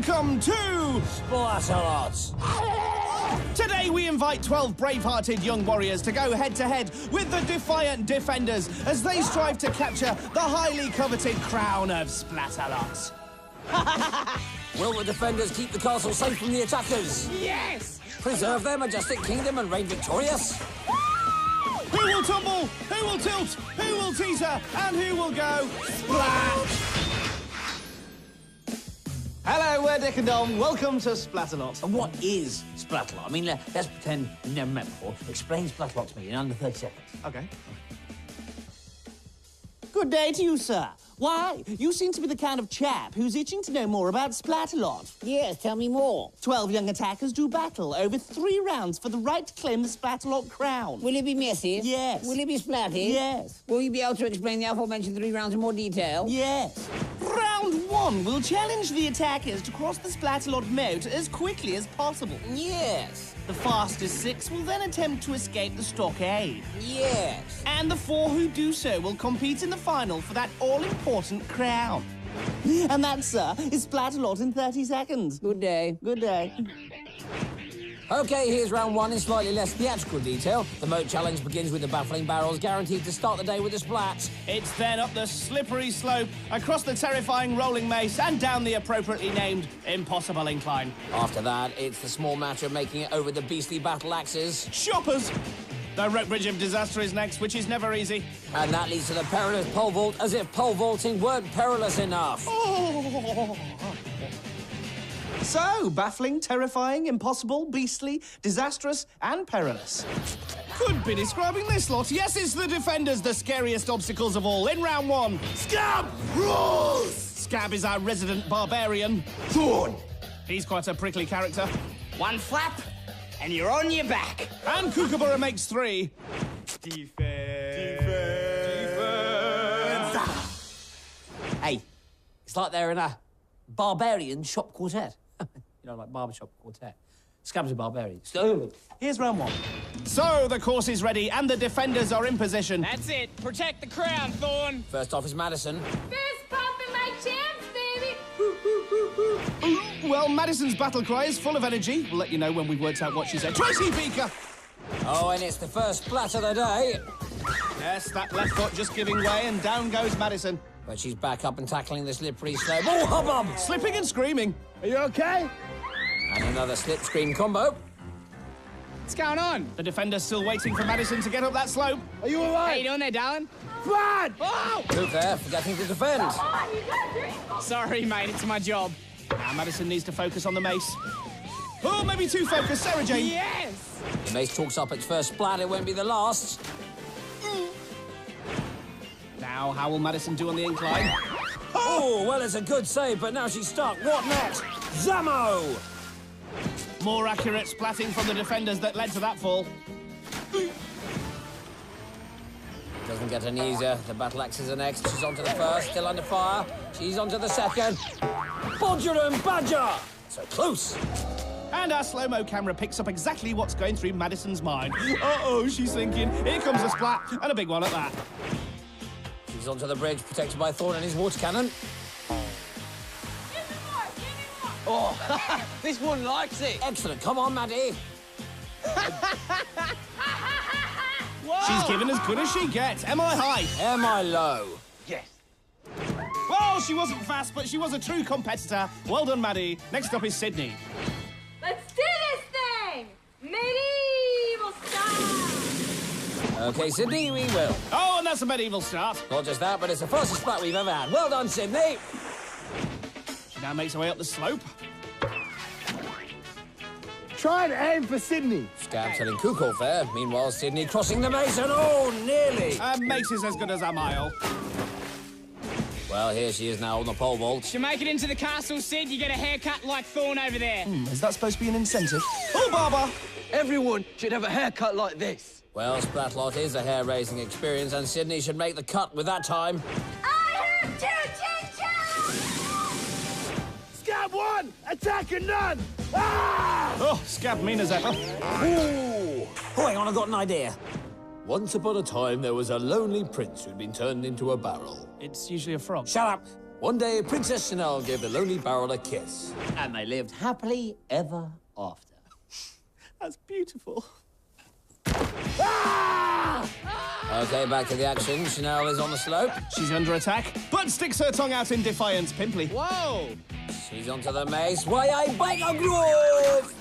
Welcome to Splatalot. Today we invite 12 brave-hearted young warriors to go head-to-head with the defiant defenders as they strive to capture the highly coveted crown of Splatalot. Will the defenders keep the castle safe from the attackers? Yes! Preserve their majestic kingdom and reign victorious? Who will tumble? Who will tilt? Who will teeter? And who will go splat? Hello, we're Dick and Dom. Welcome to Splatalot. And what is Splatalot? I mean, let's pretend you've never met before. Explain Splatalot to me in under 30 seconds. Okay. Good day to you, sir. Why, you seem to be the kind of chap who's itching to know more about Splatalot. Yes, tell me more. 12 young attackers do battle over 3 rounds for the right to claim the Splatalot crown. Will it be messy? Yes. Will it be splatty? Yes. Will you be able to explain the aforementioned 3 rounds in more detail? Yes. Round 1 will challenge the attackers to cross the Splatalot moat as quickly as possible. Yes. The fastest 6 will then attempt to escape the stockade. Yes. And the 4 who do so will compete in the final for that all-important crown. And that, sir, is Splatalot in 30 seconds. Good day. Good day. OK, here's round 1 in slightly less theatrical detail. The moat challenge begins with the baffling barrels, guaranteed to start the day with a splat. It's then up the slippery slope, across the terrifying rolling mace, and down the appropriately named impossible incline. After that, it's the small matter of making it over the beastly battle axes. Shoppers! The rope bridge of disaster is next, which is never easy. And that leads to the perilous pole vault, as if pole vaulting weren't perilous enough. Oh. So, baffling, terrifying, impossible, beastly, disastrous, and perilous. Could be describing this lot. Yes, it's the defenders, the scariest obstacles of all. In round 1, Scab rules! Scab is our resident barbarian. Thorn! He's quite a prickly character. 1 flap, and you're on your back. And Kookaburra makes 3. Hey, it's like they're in a barbarian shop quartet. You know, like barbershop quartet. Scab's a barbarian. Here's round 1. So, the course is ready, and the defenders are in position. That's it. Protect the crown, Thorn. First off is Madisyn. Fist pumping my champs, baby! Well, Madisyn's battle cry is full of energy. We'll let you know when we've worked out what she said. Tracy Beaker! Oh, and it's the first splat of the day. Yes, that left foot just giving way, and down goes Madisyn. But she's back up and tackling the slippery slope. Oh, hubbub! Slipping and screaming. Are you okay? And another slip-scream combo. What's going on? The defender's still waiting for Madisyn to get up that slope. Are you all right? How you doing there, darling? Fine! Oh! Luke there, forgetting to defend. Come on, you gotta drink. Sorry, mate. It's my job. Now Madisyn needs to focus on the mace. Oh, maybe too focused. Sarah Jane. Yes! The mace talks up its first splat. It won't be the last. Now, how will Madisyn do on the incline? Oh, well, it's a good save, but now she's stuck. What next? Zammo! More accurate splatting from the defenders that led to that fall. Doesn't get any easier. The battle axes are next. She's onto the first, still under fire. She's onto the second. Bodger and Badger! So close. And our slow-mo camera picks up exactly what's going through Madisyn's mind. Uh-oh, she's thinking, here comes a splat, and a big one at that. She's onto the bridge, protected by Thorn and his water cannon. Give me more, give me more. Oh, this one likes it. Excellent. Come on, Maddie. She's given as good as she gets. Am I high? Am I low? Yes. Well, she wasn't fast, but she was a true competitor. Well done, Maddie. Next up is Sydney. Let's do this thing! Medieval style! OK, Sydney, we will. Oh, and that's a medieval start. Not just that, but it's the fastest splat we've ever had. Well done, Sydney. She now makes her way up the slope. Try and aim for Sydney. Scab selling Kukul there. Meanwhile, Sydney crossing the mace and oh, nearly. Mace is as good as a mile. Well, here she is now on the pole vault. To make it into the castle, Sid, you get a haircut like Thorn over there. Is that supposed to be an incentive? Oh, Barber! Everyone should have a haircut like this. Well, Splatalot is a hair-raising experience, and Sydney should make the cut with that time. I have 2 chin-chows! Scab 1, attack and none. Ah! Oh, Scab mean as ever. Ooh. Oh, hang on, I've got an idea. Once upon a time, there was a lonely prince who'd been turned into a barrel. It's usually a frog. Shut up. One day, Princess Chanelle gave the lonely barrel a kiss. And they lived happily ever after. That's beautiful. Okay, back to the action. Chanelle is on the slope. She's under attack, but sticks her tongue out in defiance. Pimply. Whoa! She's onto the mace. Why I bite a groove!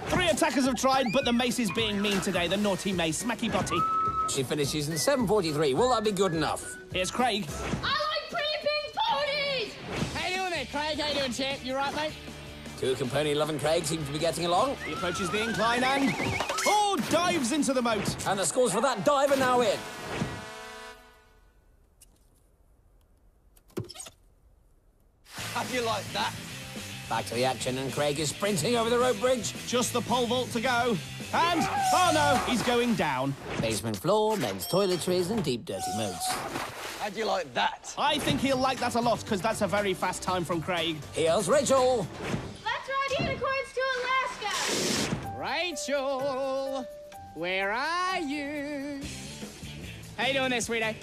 3 attackers have tried, but the mace is being mean today. The naughty mace. Smacky botty. She finishes in 7:43. Will that be good enough? Here's Craig. I like pretty pink ponies! How you doing there, Craig? How you doing, champ? You right, mate? Cook and Pony Love and Craig seem to be getting along. He approaches the incline and... Oh, dives into the moat. And the scores for that dive are now in. How do you like that? Back to the action, and Craig is sprinting over the rope bridge. Just the pole vault to go. And... Oh, no, he's going down. Basement floor, men's toiletries, and deep, dirty moats. How do you like that? I think he'll like that a lot, because that's a very fast time from Craig. Here's Rachel. Let's ride unicorns to Alaska! Rachel, where are you? How you doing there, sweetie?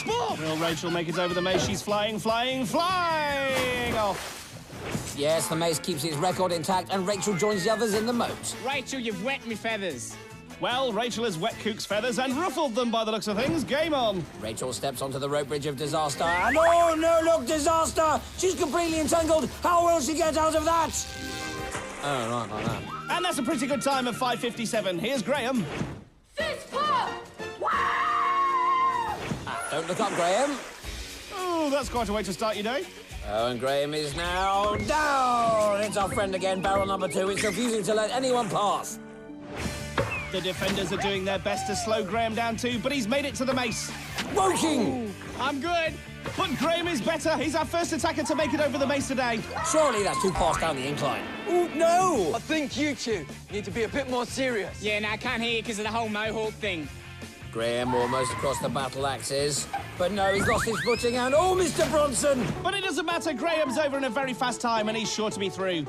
Will Rachel make it over the maze? She's flying, flying, flying off. Yes, the mace keeps its record intact, and Rachel joins the others in the moat. Rachel, you've wet me feathers. Well, Rachel has wet Cook's feathers and ruffled them by the looks of things. Game on. Rachel steps onto the rope bridge of disaster, and oh no, look, disaster! She's completely entangled. How will she get out of that? Oh, right, like that. And that's a pretty good time of 5:57. Here's Graham. Fist pump! Don't look up, Graham. Oh, that's quite a way to start your day. Oh, and Graham is now down. It's our friend again, barrel number 2. It's refusing to let anyone pass. The defenders are doing their best to slow Graham down too, but he's made it to the mace. Woking! I'm good. But Graham is better. He's our first attacker to make it over the mace today. Surely that's too fast down the incline. Oh, no! I think you two need to be a bit more serious. Yeah, no, I can't hear you because of the whole mohawk thing. Graham almost across the battle axes. But no, he's lost his footing and... Oh, Mr. Bronson! But it doesn't matter. Graham's over in a very fast time and he's sure to be through.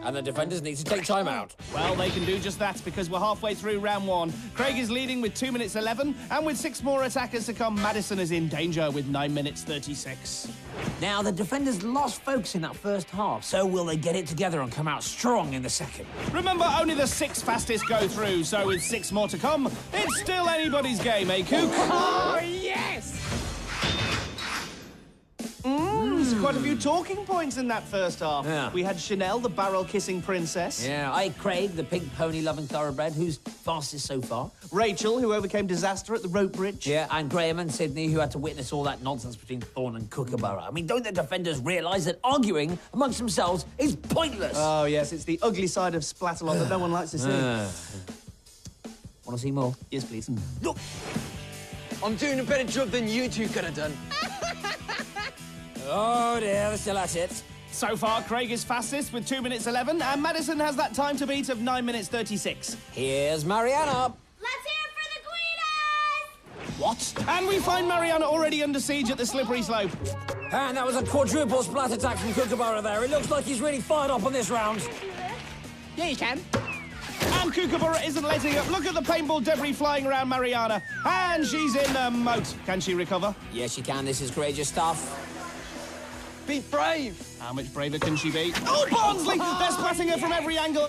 And the defenders need to take time out. Well, they can do just that because we're halfway through round 1. Craig is leading with 2 minutes 11, and with 6 more attackers to come, Madisyn is in danger with 9 minutes 36. Now, the defenders lost focus in that first half, so will they get it together and come out strong in the second? Remember, only the 6 fastest go through, so with 6 more to come, it's still anybody's game, eh, Cook? Oh, yes! There's quite a few talking points in that first half. Yeah. We had Chanelle, the barrel-kissing princess. Yeah, I, Craig, the pink pony-loving thoroughbred, who's fastest so far. Rachel, who overcame disaster at the rope bridge. Yeah, and Graham and Sydney, who had to witness all that nonsense between Thorne and Kookaburra. I mean, don't the defenders realise that arguing amongst themselves is pointless? Oh, yes, it's the ugly side of Splatalot that no one likes to see. Want to see more? Yes, please. Look! I'm doing a better job than you two could have done. Oh, dear, they're still at it. So far, Craig is fastest with 2 minutes 11, and Madisyn has that time to beat of 9 minutes 36. Here's Marianna. Let's hear it for the Guidas! What? And we find Marianna already under siege at the slippery slope. And that was a quadruple splat attack from Kookaburra there. It looks like he's really fired up on this round. Yeah, you can. And Kookaburra isn't letting up. Look at the paintball debris flying around Marianna. And she's in the moat. Can she recover? Yes, she can. This is courageous stuff. Be brave. How much braver can she be? Oh, Barnsley! They're splatting her from every angle.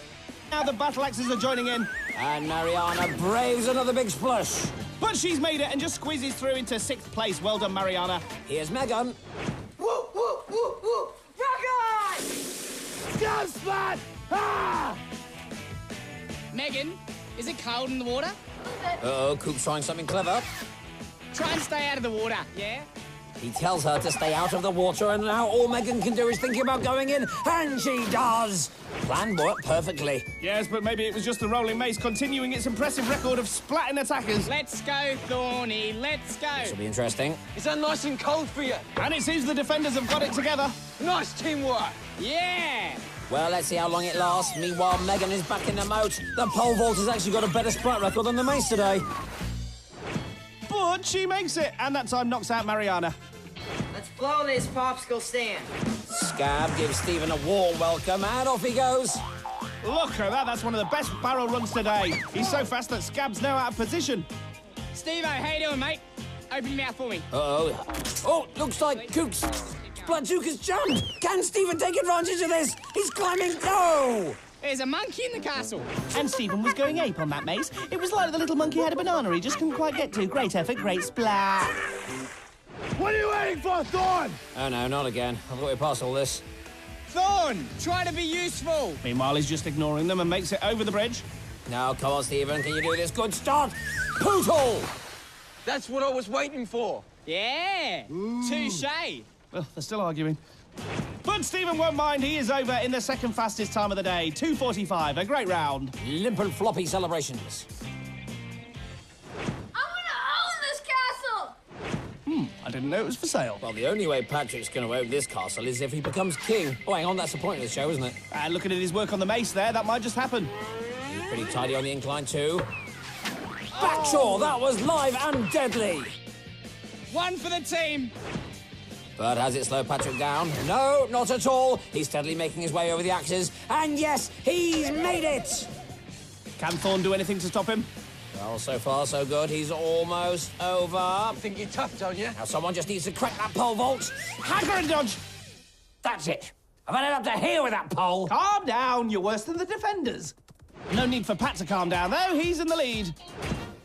Now the battle axes are joining in. And Marianna braves another big splash. But she's made it and just squeezes through into 6th place. Well done, Marianna. Here's Megan. Woo, woo, woo, woo. Rock on! Go, Splat! Ah! Megan, is it cold in the water? Uh-oh, Coop's trying something clever. Try and stay out of the water, yeah? He tells her to stay out of the water, and now all Megan can do is think about going in, and she does! Plan worked perfectly. Yes, but maybe it was just the rolling mace continuing its impressive record of splatting attackers. Let's go, Thorny, let's go. This will be interesting. Is that nice and cold for you? And it seems the defenders have got it together. Nice teamwork. Yeah! Well, let's see how long it lasts. Meanwhile, Megan is back in the moat. The pole vault has actually got a better splat record than the mace today. But she makes it, and that time knocks out Marianna. Let's blow this popsicle stand. Scab gives Stephen a warm welcome, and off he goes. Look at that, that's one of the best barrel runs today. He's so fast that Scab's now out of position. Steve-O, how you doing, mate? Open your mouth for me. Uh-oh. Oh, looks like Kook's Splatzuka's jumped. Can Stephen take advantage of this? He's climbing. No! There's a monkey in the castle. And Stephen was going ape on that mace. It was like the little monkey had a banana he just couldn't quite get to. Great effort, great splat. What are you waiting for, Thorn? Oh, no, not again. I thought we passed all this. Thorn, try to be useful. Meanwhile, he's just ignoring them and makes it over the bridge. Now, come on, Stephen. Can you do this? Good start. Poodle! That's what I was waiting for. Yeah, touche. Well, they're still arguing. But Stephen won't mind. He is over in the second fastest time of the day, 2:45. A great round. Limp and floppy celebrations. I'm gonna own this castle! I didn't know it was for sale. Well, the only way Patrick's going to own this castle is if he becomes king. Oh, hang on, that's the point of the show, isn't it? And looking at his work on the mace there, that might just happen. He's pretty tidy on the incline, too. Backshaw, that was live and deadly. One for the team. But has it slowed Patrick down? No, not at all. He's steadily making his way over the axes. And yes, he's made it! Can Thorn do anything to stop him? Well, so far, so good. He's almost over. Think you're tough, don't you? Now someone just needs to crack that pole vault. Hacker and dodge! That's it. I've had it up to here with that pole. Calm down, you're worse than the defenders. No need for Pat to calm down, though. He's in the lead.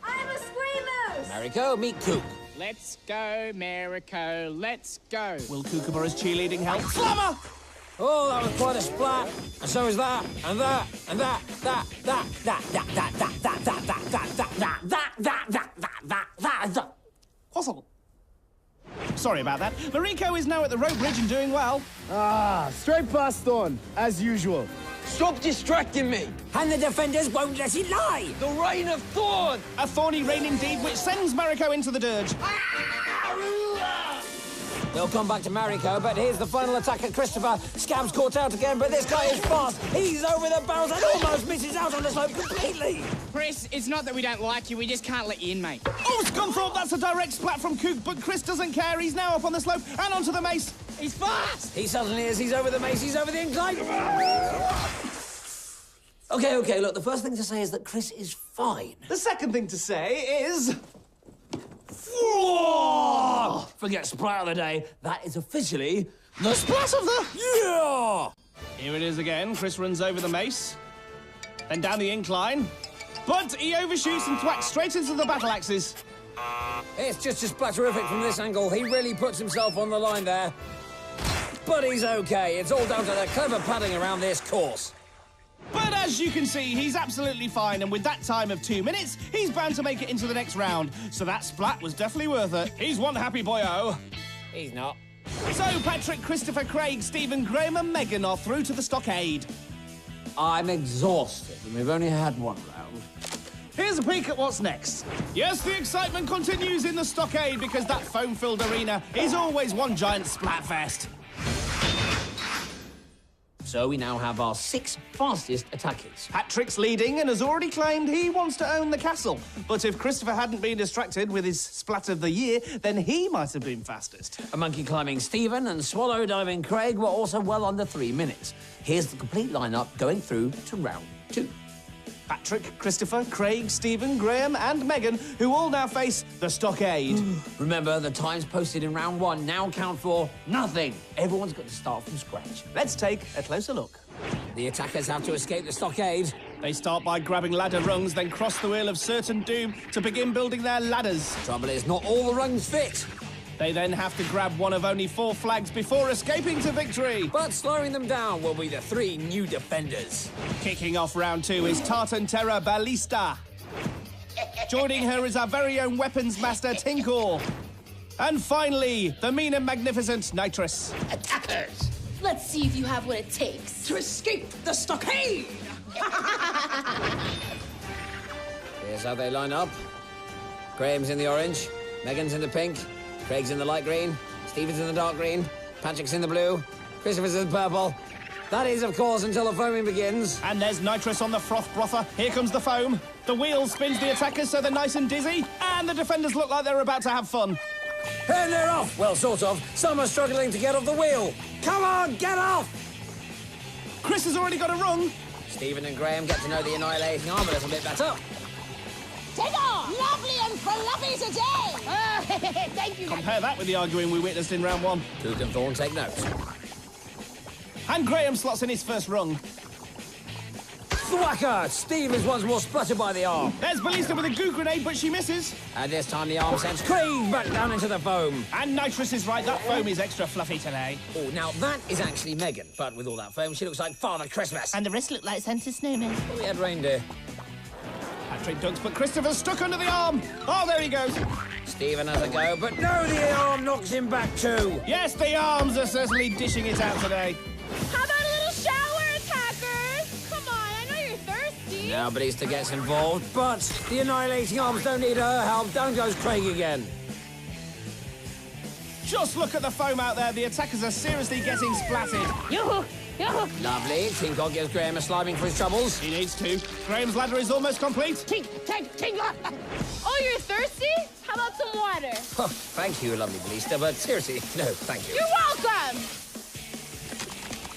I'm a squeamish! Mariko, meet Kook. Let's go, Marico. Let's go. Will Kookaburra's cheerleading help? Slammer! Oh, that was quite a splat. And so is that, and that, and that. Wassle. Sorry about that. Mariko is now at the rope bridge and doing well. Ah, straight past Thorn, as usual. Stop distracting me. And the defenders won't let it lie. The reign of Thorn. A thorny rain indeed, which sends Mariko into the dirge. We'll come back to Mariko, but here's the final attack at Christopher. Scab's caught out again, but this guy is fast. He's over the barrels and almost misses out on the slope completely. Chris, it's not that we don't like you, we just can't let you in, mate. Oh, Scunthorpe, that's a direct splat from Kook, but Chris doesn't care. He's now up on the slope and onto the mace. He's fast! He suddenly is. He's over the mace. He's over the incline. Okay, look, the first thing to say is that Chris is fine. The second thing to say is... Whoa! Forget splat of the day. That is officially the splat of the... yeah! Here it is again. Chris runs over the mace, then down the incline, but he overshoots and thwacks straight into the battle axes. It's just as splatterific from this angle. He really puts himself on the line there. But he's okay. It's all down to the clever padding around this course. But as you can see, he's absolutely fine, and with that time of 2 minutes, he's bound to make it into the next round. So that splat was definitely worth it. He's one happy boyo. He's not. So Patrick, Christopher, Craig, Stephen, Graham and Megan are through to the stockade. I'm exhausted, and we've only had one round. Here's a peek at what's next. Yes, the excitement continues in the stockade because that foam-filled arena is always one giant splatfest. So we now have our 6 fastest attackers. Patrick's leading and has already claimed he wants to own the castle. But if Christopher hadn't been distracted with his splat of the year, then he might have been fastest. A monkey climbing Stephen and swallow diving Craig were also well under 3 minutes. Here's the complete lineup going through to round 2. Patrick, Christopher, Craig, Stephen, Graham and Megan, who all now face the stockade. Remember, the times posted in round 1 now count for nothing. Everyone's got to start from scratch. Let's take a closer look. The attackers have to escape the stockade. They start by grabbing ladder rungs, then cross the wheel of certain doom to begin building their ladders. Trouble is, not all the rungs fit. They then have to grab one of only 4 flags before escaping to victory. But slowing them down will be the 3 new defenders. Kicking off round 2 is Tartan Terra Ballista. Joining her is our very own weapons master, Tinkor. And finally, the mean and magnificent Nitrous. Attackers! Let's see if you have what it takes. To escape the stockade! Here's how they line up. Graham's in the orange, Megan's in the pink, Craig's in the light green, Stephen's in the dark green, Patrick's in the blue, Christopher's in the purple. That is, of course, until the foaming begins. And there's Nitrous on the froth brother. Here comes the foam. The wheel spins the attackers so they're nice and dizzy. And the defenders look like they're about to have fun. And they're off! Well, sort of. Some are struggling to get off the wheel. Come on, get off! Chris has already got a rung. Stephen and Graham get to know the annihilating arm a little bit better. Take off! Lovely and fluffy today! Oh, thank you. Compare that with the arguing we witnessed in round one. Cook and Thorne take notes. And Graham slots in his first rung. Thwacker! Steve is once more splattered by the arm. There's Ballista with a goo grenade, but she misses. And this time the arm sends Craig back down into the foam. And Nitrous is right, that foam is extra fluffy today. Oh, now that is actually Megan, but with all that foam, she looks like Father Christmas. And the rest look like Santa Snowman. Oh, we had reindeer. Patrick dunks, but Christopher's stuck under the arm. Oh, there he goes. Stephen has a go, but no, the arm knocks him back too. Yes, the arms are certainly dishing it out today. How about a little shower, attackers? Come on, I know you're thirsty. Now Ballista gets involved, but the annihilating arms don't need her help. Down goes Craig again. Just look at the foam out there. The attackers are seriously getting splatted. Yoo-hoo! Yoo-hoo! Lovely. Tinker gives Graham a sliming for his troubles. He needs to. Graham's ladder is almost complete. Tingle! Oh, you're thirsty? How about some water? Oh, thank you, lovely Ballista, but seriously, no, thank you. You're welcome!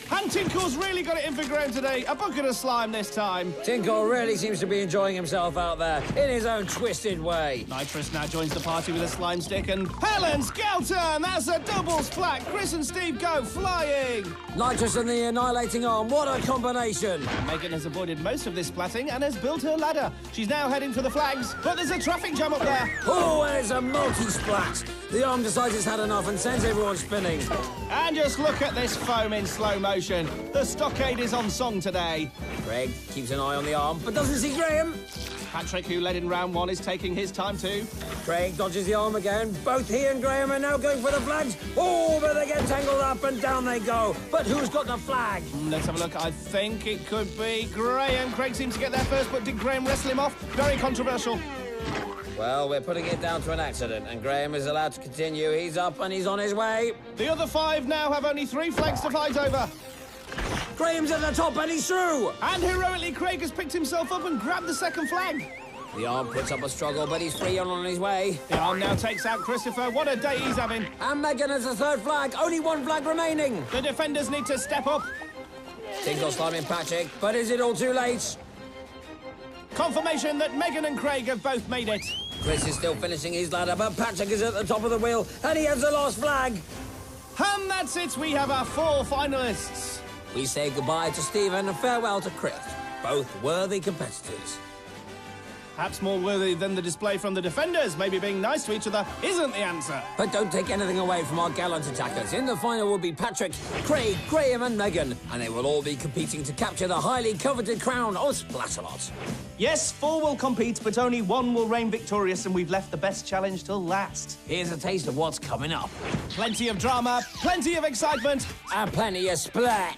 And Tinkle's really got it in for Graham today. A bucket of slime this time. Tinker really seems to be enjoying himself out there in his own twisted way. Nitrous now joins the party with a slime stick, and Helen Skelton! That's a double splat. Chris and Steve go flying. Nitrous and the annihilating arm, what a combination! Megan has avoided most of this splatting and has built her ladder. She's now heading for the flags, but there's a traffic jam up there. Oh, and it's a multi-splat. The arm decides it's had enough and sends everyone spinning. And just look at this foam in slow motion. The stockade is on song today. Craig keeps an eye on the arm, but doesn't see Graham. Patrick, who led in round one, is taking his time too. Craig dodges the arm again. Both he and Graham are now going for the flags. Oh, but they get tangled up and down they go. But who's got the flag? Let's have a look. I think it could be Graham. Craig seems to get there first, but did Graham wrestle him off? Very controversial. Well, we're putting it down to an accident, and Graham is allowed to continue. He's up and he's on his way. The other five now have only 3 flags to fight over. Graham's at the top and he's through. And heroically, Craig has picked himself up and grabbed the second flag. The arm puts up a struggle, but he's free and on his way. The arm now takes out Christopher. What a day he's having. And Megan has the third flag. Only 1 flag remaining. The defenders need to step up. Tinkle sliming Patrick, but is it all too late? Confirmation that Megan and Craig have both made it. Chris is still finishing his ladder, but Patrick is at the top of the wheel, and he has the last flag. And that's it. We have our 4 finalists. We say goodbye to Stephen and farewell to Chris. Both worthy competitors. Perhaps more worthy than the display from the defenders. Maybe being nice to each other isn't the answer. But don't take anything away from our gallant attackers. In the final will be Patrick, Craig, Graham and Megan, and they will all be competing to capture the highly coveted crown of Splatalot. Yes, 4 will compete, but only 1 will reign victorious, and we've left the best challenge till last. Here's a taste of what's coming up. Plenty of drama, plenty of excitement, And plenty of splat.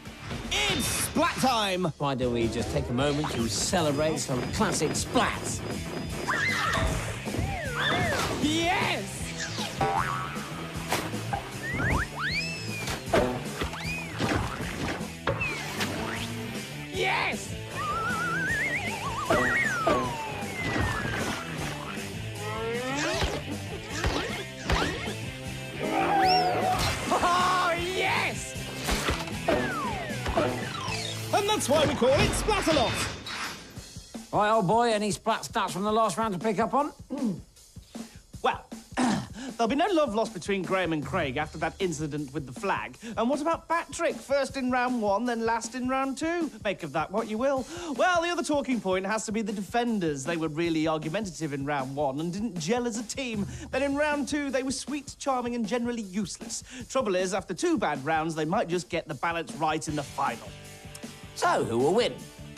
it's splat time! Why don't we just take a moment to celebrate some classic splats? Yes! Yes! Oh, yes! And that's why we call it Splatalot. Right, old boy, any splat stats from the last round to pick up on? Well, there'll be no love lost between Graham and Craig after that incident with the flag. And what about Patrick? First in round 1, then last in round 2. Make of that what you will. Well, the other talking point has to be the defenders. They were really argumentative in round 1 and didn't gel as a team. Then in round 2, they were sweet, charming, and generally useless. Trouble is, after 2 bad rounds, they might just get the balance right in the final. So, who will win?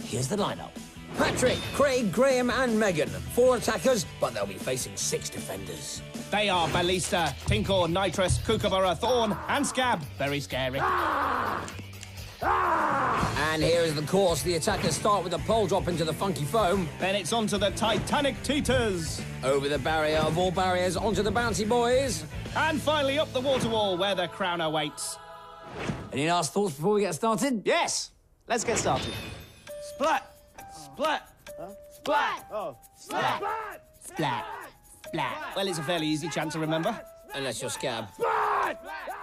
Here's the lineup. Patrick, Craig, Graham and Megan. 4 attackers, but they'll be facing 6 defenders. They are Ballista, Tinkle, Nitrous, Kookaburra, Thorn, and Scab. Very scary. And here is the course. The attackers start with a pole drop into the funky foam. Then it's on to the Titanic Teeters. Over the barrier of all barriers, onto the bouncy boys. And finally up the water wall where the crown awaits. Any last thoughts before we get started? Yes, let's get started. Splat! Splat! Splat! Oh, splat! Splat! Splat! Well, it's a fairly easy chant to remember. Unless you're Scab.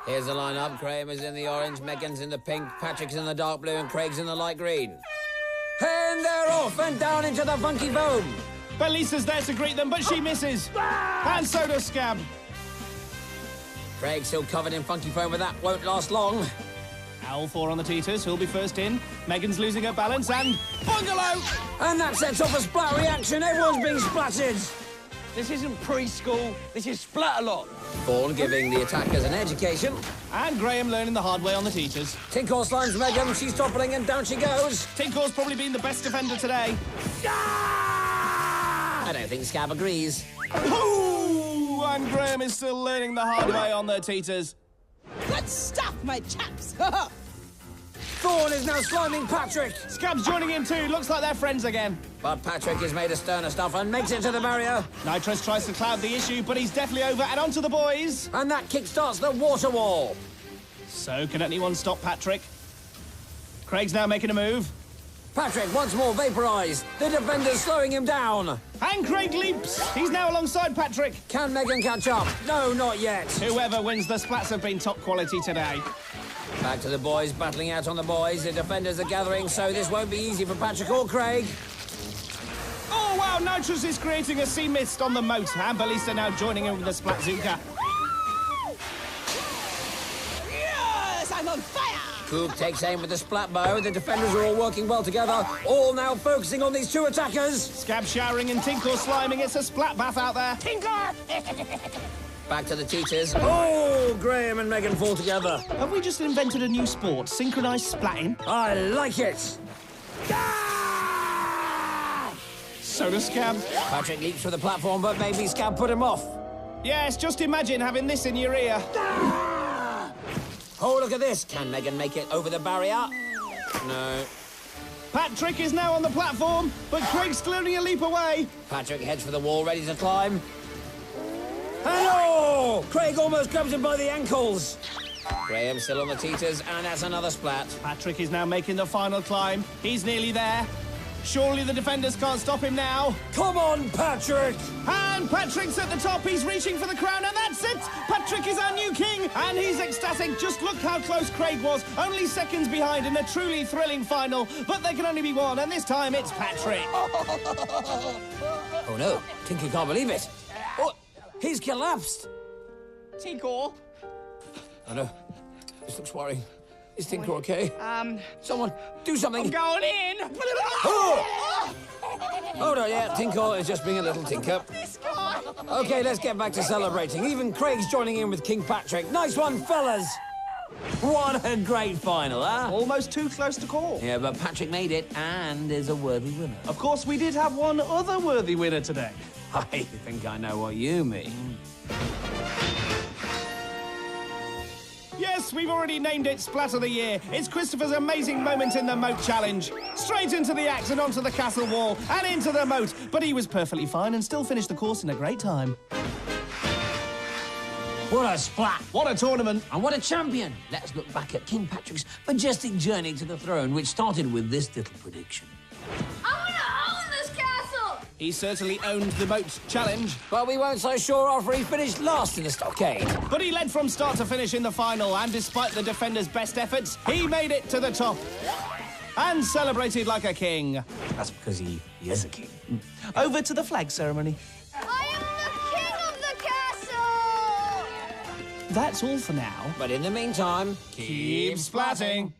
Here's the lineup. Graham is in the orange, Megan's in the pink, Patrick's in the dark blue, and Craig's in the light green. And they're off and down into the funky foam. Belisa's there to greet them, but she misses. And so does Scab. Craig's still covered in funky foam, but that won't last long. Owl 4 on the teeters, who'll be first in. Megan's losing her balance, and Bungalow! And that sets off a splat reaction. Everyone's being splattered. This isn't preschool, this is Splatalot. Thorn giving the attackers an education. And Graham learning the hard way on the teeters. Tinkor slimes Megan, she's toppling and down she goes. Tinkor's probably been the best defender today. I don't think Scab agrees. Ooh, and Graham is still learning the hard way on the teeters. Good stuff, my chaps. Thorn is now sliming Patrick. Scab's joining in too. Looks like they're friends again. But Patrick is made of sterner stuff and makes it to the barrier. Nitrous tries to cloud the issue, but he's definitely over and onto the boys. And that kickstarts the water wall. So can anyone stop Patrick? Craig's now making a move. Patrick once more vaporized. The defender's slowing him down. And Craig leaps. He's now alongside Patrick. Can Megan catch up? No, not yet. Whoever wins, the splats have been top quality today. Back to the boys, battling out on the boys. The defenders are gathering, so this won't be easy for Patrick or Craig. Oh, wow, Nitrous is creating a sea mist on the moat. And Belisa now joining in with the Splatzuka. Yes, I'm on fire. Coop takes aim with the splat bow. The defenders are all working well together, all now focusing on these two attackers. Scab showering and Tinkor sliming. It's a splat bath out there. Tinker. Back to the teeters. Oh, Graham and Megan fall together. Have we just invented a new sport, synchronised splatting? I like it. So does Scab. Patrick leaps for the platform, but maybe Scab put him off. Yes, just imagine having this in your ear. Oh, look at this. Can Megan make it over the barrier? No. Patrick is now on the platform, but Craig's clearing a leap away. Patrick heads for the wall, ready to climb. Hello! Craig almost grabs him by the ankles. Graham still on the teeters, and that's another splat. Patrick is now making the final climb. He's nearly there. Surely the defenders can't stop him now. Come on, Patrick! And Patrick's at the top. He's reaching for the crown, and that's it! Patrick is our new king, and he's ecstatic. Just look how close Craig was. Only seconds behind in a truly thrilling final. But there can only be one, and this time it's Patrick. Oh, no. Tinker can't believe it. Oh, he's collapsed. Tinkor. Oh, no. This looks worrying. Is Tinker okay? Someone, do something. I'm going in. Oh! Oh, no, yeah, Tinker is just being a little tinker. Okay, let's get back to celebrating. Even Craig's joining in with King Patrick. Nice one, fellas. What a great final, huh? Almost too close to call. Yeah, but Patrick made it and is a worthy winner. Of course, we did have one other worthy winner today. I think I know what you mean. Yes, we've already named it Splat of the Year. It's Christopher's amazing moment in the moat challenge. Straight into the axe and onto the castle wall and into the moat. But he was perfectly fine and still finished the course in a great time. What a splat! What a tournament! And what a champion! Let's look back at King Patrick's majestic journey to the throne, which started with this little prediction. I'm gonna own this castle! He certainly owned the moat challenge. But we weren't so sure after he finished last in the stockade. But he led from start to finish in the final, and despite the defenders' best efforts, he made it to the top. And celebrated like a king. That's because he is a king. Over to the flag ceremony. I am the king of the castle! That's all for now. But in the meantime, Keep splatting.